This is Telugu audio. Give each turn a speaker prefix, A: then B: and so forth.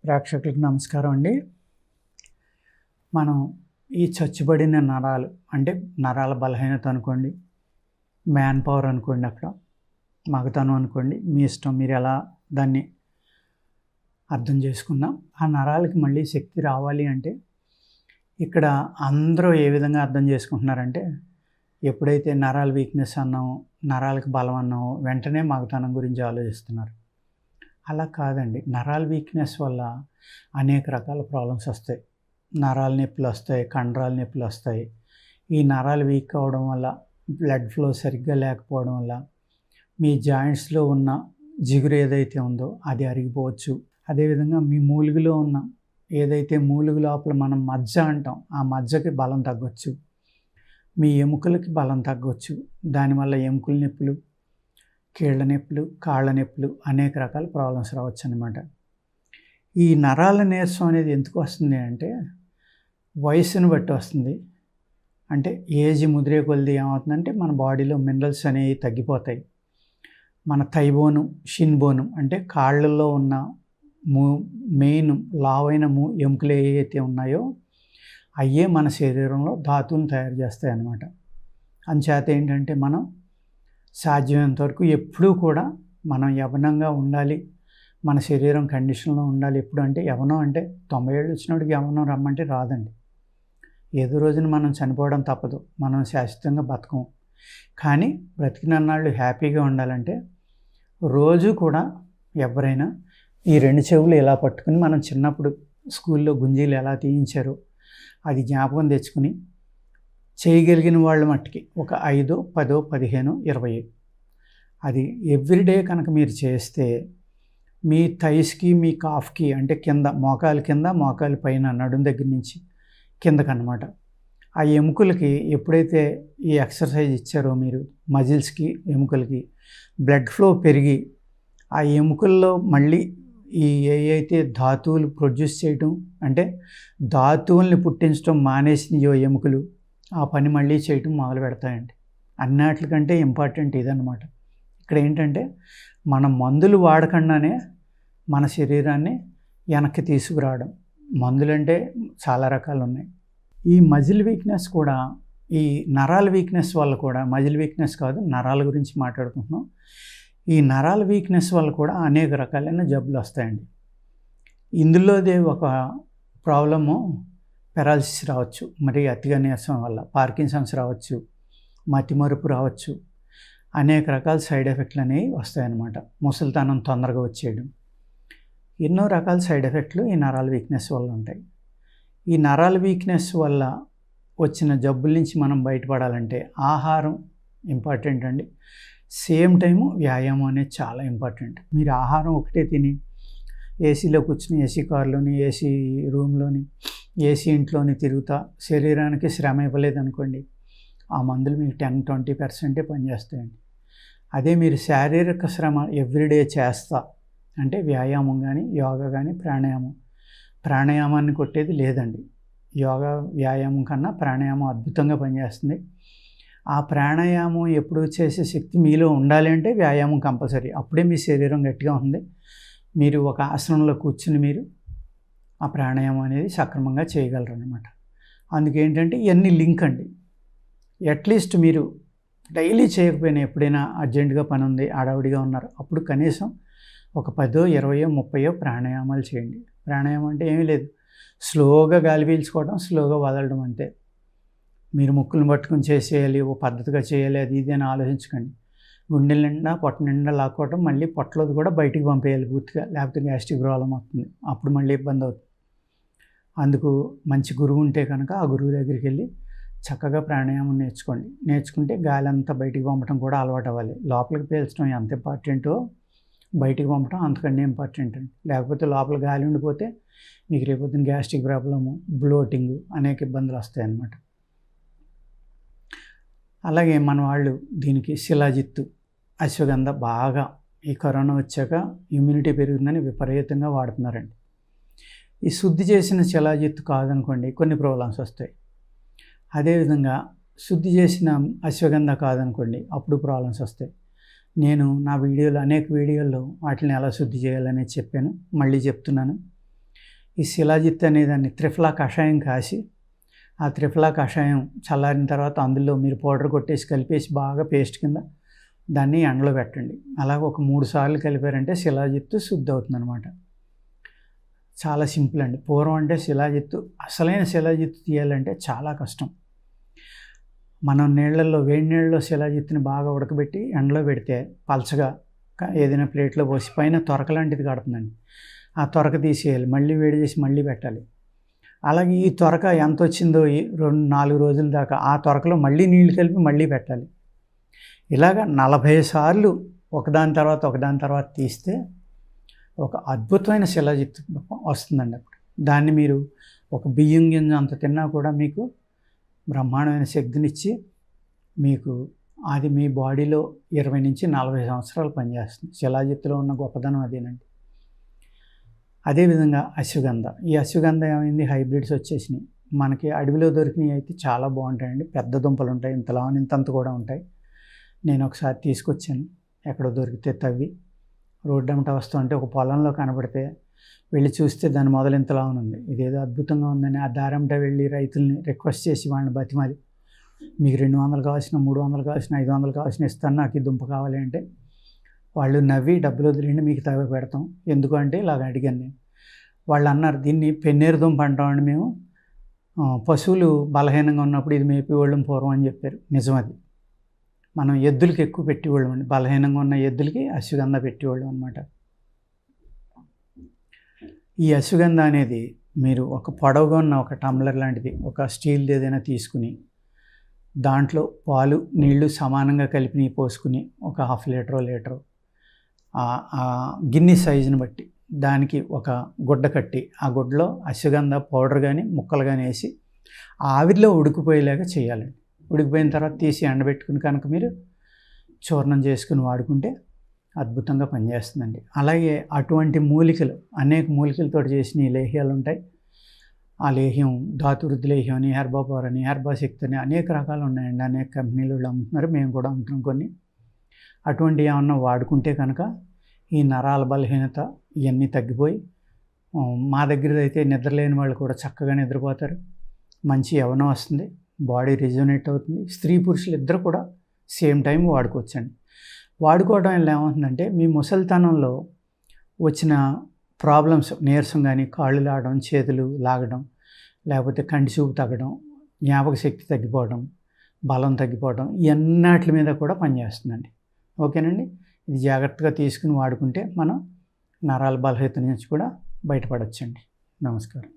A: ప్రేక్షకులకు నమస్కారం అండి. మనం ఈ చచ్చుబడిన నరాలు అంటే నరాల బలహీనత అనుకోండి, మ్యాన్ పవర్ అనుకోండి, అక్కడ మగతనం అనుకోండి, మీ ఇష్టం, మీరు ఎలా దాన్ని అర్థం చేసుకుందాం. ఆ నరాలకి మళ్ళీ శక్తి రావాలి అంటే ఇక్కడ అందరూ ఏ విధంగా అర్థం చేసుకుంటున్నారంటే, ఎప్పుడైతే నరాల వీక్నెస్ అన్నామో, నరాలకు బలం అన్నామో వెంటనే మగతనం గురించి ఆలోచిస్తున్నారు. అలా కాదండి. నరాల వీక్నెస్ వల్ల అనేక రకాల ప్రాబ్లమ్స్ వస్తాయి. నరాల నొప్పులు వస్తాయి, కండరాల నొప్పులు వస్తాయి. ఈ నరాలు వీక్ అవ్వడం వల్ల, బ్లడ్ ఫ్లో సరిగ్గా లేకపోవడం వల్ల మీ జాయింట్స్లో ఉన్న జిగురు ఏదైతే ఉందో అది అరిగిపోవచ్చు. అదేవిధంగా మీ మూలుగులో ఉన్న ఏదైతే మూలుగు లోపల మనం మజ్జ అంటాం, ఆ మజ్జకి బలం తగ్గొచ్చు. మీ ఎముకలకి బలం తగ్గొచ్చు. దానివల్ల ఎముకల నొప్పులు, కీళ్ళ నొప్పులు, కాళ్ళ నొప్పులు, అనేక రకాల ప్రాబ్లమ్స్ రావచ్చు అన్నమాట. ఈ నరాల నీరసం అనేది ఎందుకు వస్తుంది అంటే వయసును బట్టి వస్తుంది. అంటే ఏజ్ ముదిరే కొలది ఏమవుతుందంటే మన బాడీలో మినరల్స్ అనేవి తగ్గిపోతాయి. మన థై బోను, షిన్ బోను అంటే కాళ్ళల్లో ఉన్న మెయిన్ లావైన ఎముకలు ఏవైతే ఉన్నాయో అయ్యే మన శరీరంలో ధాతువులను తయారు చేస్తాయి అన్నమాట. అంచేత ఏంటంటే మనం సాధ్యమైనంత వరకు ఎప్పుడూ కూడా మనం యవ్వనంగా ఉండాలి, మన శరీరం కండిషన్లో ఉండాలి. ఎప్పుడు అంటే యవ్వనం అంటే 90 ఏళ్ళు వచ్చినోడికి యవ్వనం రమ్మంటే రాదండి. ఏదో రోజున మనం చనిపోవడం తప్పదు, మనం శాశ్వతంగా బతకము. కానీ బ్రతికినన్నాళ్ళు హ్యాపీగా ఉండాలంటే రోజు కూడా ఎవరైనా ఈ 2 చెవులు ఇలా పట్టుకుని, మనం చిన్నప్పుడు స్కూల్లో గుంజీలు ఎలా తీయించారో అది జ్ఞాపకం తెచ్చుకుని చేయగలిగిన వాళ్ళ మట్టుకి ఒక 5, 10, 15, 20 అది ఎవ్రీడే కనుక మీరు చేస్తే మీ థైస్కి, మీ కాఫ్కి అంటే కింద మోకాలు కింద, మోకాలు పైన, నడుం దగ్గర నుంచి కిందకన్నమాట, ఆ ఎముకలకి ఎప్పుడైతే ఈ ఎక్సర్సైజ్ ఇచ్చారో మీరు మజిల్స్కి, ఎముకలకి బ్లడ్ ఫ్లో పెరిగి ఆ ఎముకల్లో మళ్ళీ ఈ ఏవైతే ధాతువులు ప్రొడ్యూస్ చేయటం అంటే ధాతువుల్ని పుట్టించడం మానేసినయో ఎముకలు ఆ పని మళ్ళీ చేయటం మొదలు పెడతాయండి. అన్నిటికంటే ఇంపార్టెంట్ ఇదన్నమాట. ఇక్కడ ఏంటంటే మనం మందులు వాడకుండానే మన శరీరాన్ని వెనక్కి తీసుకురావడం. మందులు అంటే చాలా రకాలు ఉన్నాయి. ఈ మజిల్ వీక్నెస్ కూడా, ఈ నరాల వీక్నెస్ వల్ల కూడా, మజిల్ వీక్నెస్ కాదు నరాల గురించి మాట్లాడుకుంటున్నాం. ఈ నరాల వీక్నెస్ వల్ల కూడా అనేక రకాలైన జబ్బులు వస్తాయండి. ఇందులోదే ఒక ప్రాబ్లము పెరాలసిస్ రావచ్చు, మరి అతిగా నీరసం వల్ల పార్కిన్సన్స్ రావచ్చు, మతిమరుపు రావచ్చు, అనేక రకాల సైడ్ ఎఫెక్ట్లు అనేవి వస్తాయన్నమాట. ముసలితనం తొందరగా వచ్చేయడం, ఎన్నో రకాల సైడ్ ఎఫెక్ట్లు ఈ నరాల వీక్నెస్ వల్ల ఉంటాయి. ఈ నరాల వీక్నెస్ వల్ల వచ్చిన జబ్బుల నుంచి మనం బయటపడాలంటే ఆహారం ఇంపార్టెంట్ అండి. సేమ్ టైము వ్యాయామం అనేది చాలా ఇంపార్టెంట్. మీరు ఆహారం ఒకటే తిని ఏసీలో కూర్చుని, ఏసీ కారులోని, ఏసీ రూమ్లోని, ఏసీ ఇంట్లోని తిరుగుతా శరీరానికి శ్రమ ఇవ్వలేదు అనుకోండి, ఆ మందులు మీకు 10-20% పనిచేస్తాయండి. అదే మీరు శారీరక శ్రమ ఎవ్రీడే చేస్తా అంటే వ్యాయామం కానీ, యోగా కానీ, ప్రాణాయామాన్ని కొట్టేది లేదండి. యోగా, వ్యాయామం కన్నా ప్రాణాయామం అద్భుతంగా పనిచేస్తుంది. ఆ ప్రాణాయామం ఎప్పుడు చేసే శక్తి మీలో ఉండాలి అంటే వ్యాయామం కంపల్సరీ. అప్పుడే మీ శరీరం గట్టిగా ఉంది. మీరు ఒక ఆసనంలో కూర్చుని మీరు ఆ ప్రాణాయామం అనేది సక్రమంగా చేయగలరు అన్నమాట. అందుకేంటంటే ఇవన్నీ లింక్ అండి. అట్లీస్ట్ మీరు డైలీ చేయకపోయినా, ఎప్పుడైనా అర్జెంటుగా పని ఉంది, హడావుడిగా ఉన్నారు, అప్పుడు కనీసం ఒక 10, 20, 30 ప్రాణాయామాలు చేయండి. ప్రాణాయామం అంటే ఏమీ లేదు, స్లోగా గాలి పీల్చుకోవడం, స్లోగా వదలడం అంతే. మీరు ముక్కులను పట్టుకుని చేసేయాలి, ఓ పద్ధతిగా చేయాలి, అది ఇది అని ఆలోచించకండి. గుండెల నిండా, పొట్ట నిండా లాక్కోవడం, మళ్ళీ పొట్టలోది కూడా బయటికి పంపేయాలి పూర్తిగా, లేకపోతే గ్యాస్ట్రిక్ ప్రాబ్లం అవుతుంది, అప్పుడు మళ్ళీ ఇబ్బంది అవుతుంది. అందుకు మంచి గురువు ఉంటే కనుక ఆ గురువు దగ్గరికి వెళ్ళి చక్కగా ప్రాణాయామం నేర్చుకోండి. నేర్చుకుంటే గాలి అంతా బయటికి పంపడం కూడా అలవాటు అవ్వాలి. లోపలికి పీల్చడం ఎంత ఇంపార్టెంటో బయటికి పంపడం అంతకన్నా ఇంపార్టెంట్ అండి. లేకపోతే లోపల గాలి ఉండిపోతే మీకు రేపొద్దున గ్యాస్ట్రిక్ ప్రాబ్లము, బ్లోటింగ్, అనేక ఇబ్బందులు వస్తాయి అన్నమాట. అలాగే మన వాళ్ళు దీనికి శిలాజిత్తు, అశ్వగంధ బాగా ఈ కరోనా వచ్చాక ఇమ్యూనిటీ పెరుగుతుందని విపరీతంగా వాడుతున్నారండి. ఈ శుద్ధి చేసిన శిలాజిత్తు కాదనుకోండి, కొన్ని ప్రాబ్లమ్స్ వస్తాయి. అదేవిధంగా శుద్ధి చేసిన అశ్వగంధ కాదనుకోండి, అప్పుడు ప్రాబ్లమ్స్ వస్తాయి. నేను నా వీడియోలో, అనేక వీడియోల్లో వాటిని ఎలా శుద్ధి చేయాలనేది చెప్పాను, మళ్ళీ చెప్తున్నాను. ఈ శిలాజిత్ అనే దాన్ని త్రిఫలా కషాయం కాసి ఆ త్రిఫలా కషాయం చల్లారిన తర్వాత అందులో మీరు పౌడర్ కొట్టేసి కలిపేసి బాగా పేస్ట్ కింద దాన్ని ఎండలో పెట్టండి. అలాగ ఒక 3 సార్లు కలిపారంటే శిలాజిత్తు శుద్ధి అవుతుందన్నమాట. చాలా సింపుల్ అండి. పూర్వం అంటే శిలాజిత్తు అసలైన శిలాజిత్తు తీయాలంటే చాలా కష్టం. మనం వేడి నీళ్ళలో శిలాజిత్తుని బాగా ఉడకబెట్టి ఎండలో పెడితే పలచగా ఏదైనా ప్లేట్లో పోసి పైన తొరక లాంటిది కడుతుందండి. ఆ తొరక తీసేయాలి, మళ్ళీ వేడి చేసి మళ్ళీ పెట్టాలి. అలాగే ఈ తొరక ఎంత వచ్చిందో 2-4 రోజుల దాకా ఆ తొరకలో మళ్ళీ నీళ్లు కలిపి మళ్ళీ పెట్టాలి. ఇలాగ 40 సార్లు ఒకదాని తర్వాత తీస్తే ఒక అద్భుతమైన శిలాజిత్తు వస్తుందండి. అప్పుడు దాన్ని మీరు ఒక బియ్యం గింజ అంత తిన్నా కూడా మీకు బ్రహ్మాండమైన శక్తినిచ్చి మీకు అది మీ బాడీలో 20-40 సంవత్సరాలు పనిచేస్తుంది. శిలాజిత్తులో ఉన్న గొప్పదనం అదేనండి. అదేవిధంగా అశ్వగంధ. ఈ అశ్వగంధ ఏమైంది, హైబ్రిడ్స్ వచ్చేసినాయి. మనకి అడవిలో దొరికినవి అయితే చాలా బాగుంటాయండి. పెద్ద దుంపలు ఉంటాయి, ఇంతంత కూడా ఉంటాయి. నేను ఒకసారి తీసుకొచ్చాను, ఎక్కడో దొరికితే తవ్వి రోడ్డు అమ్మట వస్తుంటే ఒక పొలంలో కనబడితే వెళ్ళి చూస్తే దాని మొదలు ఇంతలా ఉంది. ఇదేదో అద్భుతంగా ఉందని ఆ దారంట వెళ్ళి రైతుల్ని రిక్వెస్ట్ చేసి వాళ్ళని బతిమాలి, మీకు 200 కావాల్సిన, 300 కావాల్సిన, 500 కావాల్సిన ఇస్తాను, నాకు ఈ దుంప కావాలి అంటే వాళ్ళు నవ్వి డబ్బులు వదిలేండి మీకు తవ్వి పెడతాం, ఎందుకంటే ఇలాగ అడిగాను నేను. వాళ్ళు అన్నారు, దీన్ని పెన్నేరు దుంప అంటామండి మేము, పశువులు బలహీనంగా ఉన్నప్పుడు ఇది మేపేవాళ్ళం పూర్వం అని చెప్పారు. నిజం అది. మనం ఎద్దులకి ఎక్కువ పెట్టేవాళ్ళం అండి, బలహీనంగా ఉన్న ఎద్దులకి అశ్వగంధ పెట్టేవాళ్ళం అనమాట. ఈ అశ్వగంధ అనేది మీరు ఒక పొడవుగా ఉన్న ఒక టంబ్లర్ లాంటిది, ఒక స్టీల్ది ఏదైనా తీసుకుని దాంట్లో పాలు నీళ్లు సమానంగా కలిపి పోసుకుని ఒక 1/2 లీటరు గిన్నె సైజుని బట్టి దానికి ఒక గుడ్డ కట్టి ఆ గుడ్డలో అశ్వగంధ పౌడర్ కానీ ముక్కలు కానీ వేసి ఆవిరిలో ఉడికిపోయేలాగా చేయాలండి. ఉడికిపోయిన తర్వాత తీసి ఎండబెట్టుకుని కనుక మీరు చూర్ణం చేసుకుని వాడుకుంటే అద్భుతంగా పనిచేస్తుందండి. అలాగే అటువంటి మూలికలు, అనేక మూలికలతో చేసిన ఈ లేహ్యాలు ఉంటాయి. ఆ లేహ్యం ధాతువృద్ధి లేహ్యం అని, హెర్బా పవర్ అని, హెర్బా శక్తి అని అనేక రకాలు ఉన్నాయండి. అనేక కంపెనీలు అమ్ముతున్నారు, మేము కూడా అమ్ముతున్నాం కొన్ని. అటువంటి ఏమన్నా వాడుకుంటే కనుక ఈ నరాల బలహీనత ఇవన్నీ తగ్గిపోయి, మా దగ్గర అయితే నిద్రలేని వాళ్ళు కూడా చక్కగా నిద్రపోతారు, మంచి యవ్వనం వస్తుంది, బాడీ రిజోనేట్ అవుతుంది. స్త్రీ పురుషులు ఇద్దరు కూడా సేమ్ టైం వాడుకోవచ్చండి. వాడుకోవడం వల్ల ఏమవుతుందంటే మీ ముసలితనంలో వచ్చిన ప్రాబ్లమ్స్, నీరసం కానీ, కాళ్ళు లాగడం, చేతులు లాగడం, లేకపోతే కంటి చూపు తగ్గడం, జ్ఞాపక శక్తి తగ్గిపోవడం, బలం తగ్గిపోవడం, ఇవన్నిటి మీద కూడా పనిచేస్తుందండి. ఓకేనండి. ఇది జాగ్రత్తగా తీసుకుని వాడుకుంటే మనం నరాల బలహీనత నుంచి కూడా బయటపడవచ్చండి. నమస్కారం.